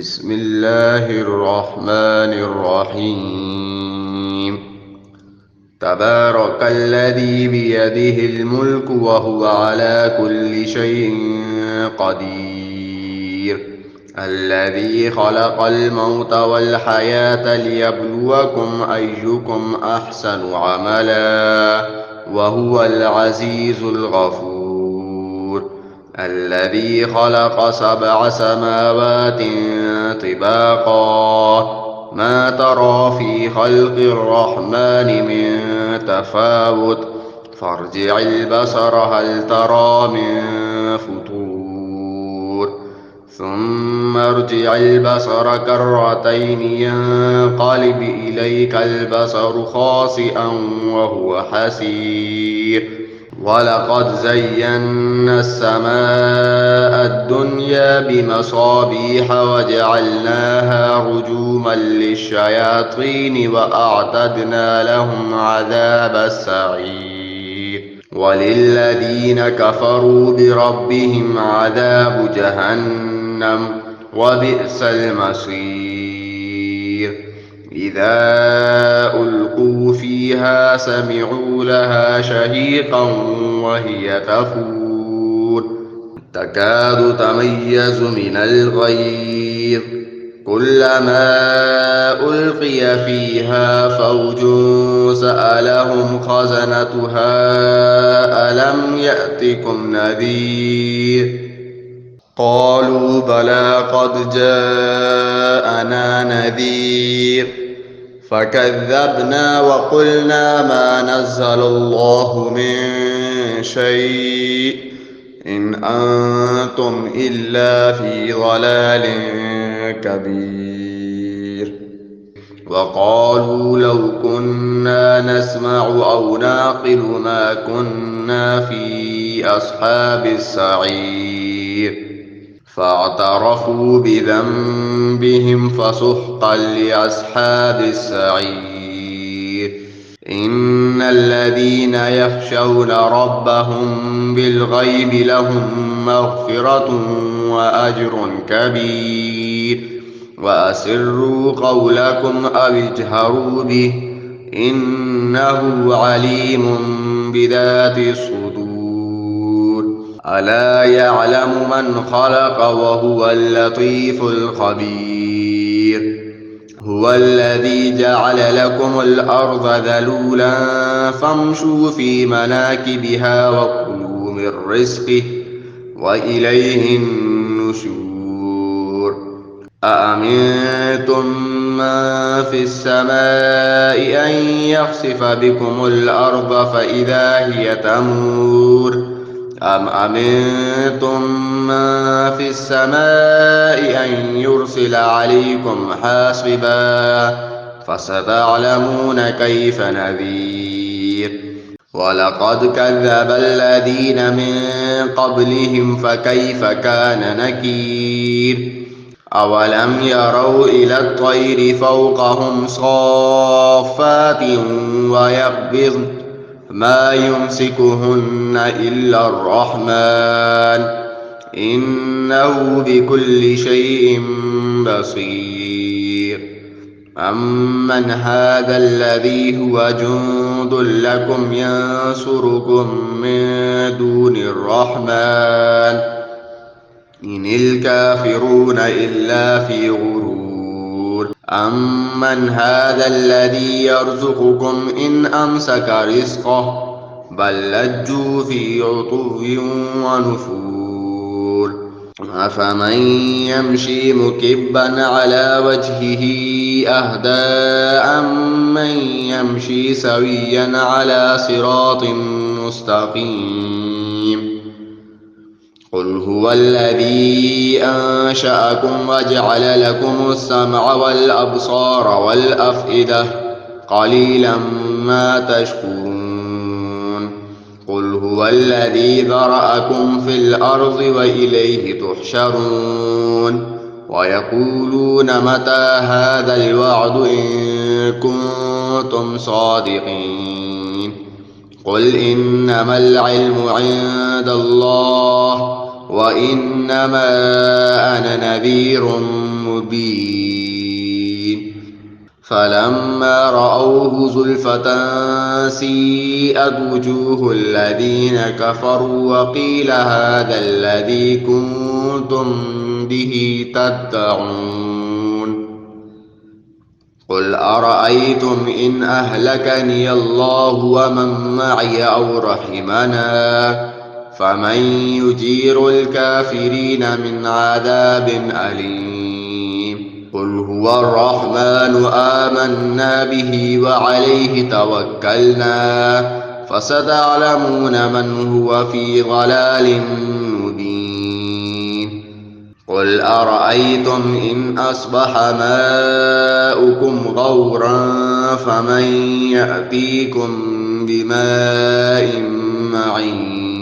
بسم الله الرحمن الرحيم. تبارك الذي بيده الملك وهو على كل شيء قدير، الذي خلق الموت والحياة ليبلوكم أيكم أحسن عملا وهو العزيز الغفور، الذي خلق 7 سماوات طباقا ما ترى في خلق الرحمن من تفاوت فارجع البصر هل ترى من فطور ثم ارجع البصر كرتين ينقلب إليك البصر خاسئا وهو حسير، ولقد زينا السماء الدنيا بمصابيح وجعلناها رجوما للشياطين وأعتدنا لهم عذاب السعير، وللذين كفروا بربهم عذاب جهنم وبئس المصير. إذا ألقوا فيها سمعوا لها شهيقا وهي تفور تكاد تميز من الغيظ، كلما ألقي فيها فوج سألهم خزنتها ألم يأتكم نذير، قالوا بلى قد جاءنا نذير فكذبنا وقلنا ما نزل الله من شيء إن أنتم إلا في ضلال كبير. وقالوا لو كنا نسمع أو نعقل ما كنا في أصحاب السعير، فاعترفوا بذنبهم فسحقا لأصحاب السعير. إن الذين يخشون ربهم بالغيب لهم مغفرة وأجر كبير، وأسروا قولكم أو اجهروا به إنه عليم بذات الصدور. ألا يعلم من خلق وهو اللطيف الخبير. هو الذي جعل لكم الأرض ذلولا فامشوا في مناكبها وكلوا من رزقه وإليه النشور. أأمنتم من في السماء أن يخسف بكم الأرض فإذا هي تمور أم أمنتم من في السماء أن يرسل عليكم حاصبا فستعلمون كيف نذير. ولقد كذب الذين من قبلهم فكيف كان نكير. أولم يروا إلى الطير فوقهم صافات ويقبضن ما يمسكهن إلا الرحمن إنه بكل شيء بصير. أمن هذا الذي هو جند لكم ينصركم من دون الرحمن إن الكافرون إلا في غرور. أمن هذا الذي يرزقكم إن أمسك رزقه بل لجوا في عتو ونفور. أفمن يمشي مكبا على وجهه أهدى أمن يمشي سويا على صراط مستقيم. قل هو الذي أنشأكم وجعل لكم السمع والأبصار والأفئدة قليلا ما تشكرون. قل هو الذي ذرأكم في الأرض وإليه تحشرون. ويقولون متى هذا الوعد إن كنتم صادقين. قل إنما العلم عند الله وإنما أنا نذير مبين فلما رأوه زلفة سيئت وجوه الذين كفروا وقيل هذا الذي كنتم به تدعون قل أرأيتم إن أهلكني الله ومن معي أو رحمنا فمن يجير الكافرين من عذاب أليم قل هو الرحمن آمنا به وعليه توكلنا فستعلمون من هو في ضلال مبين قل أرأيتم إن أصبح ماؤكم غورا فمن يأتيكم بماء معين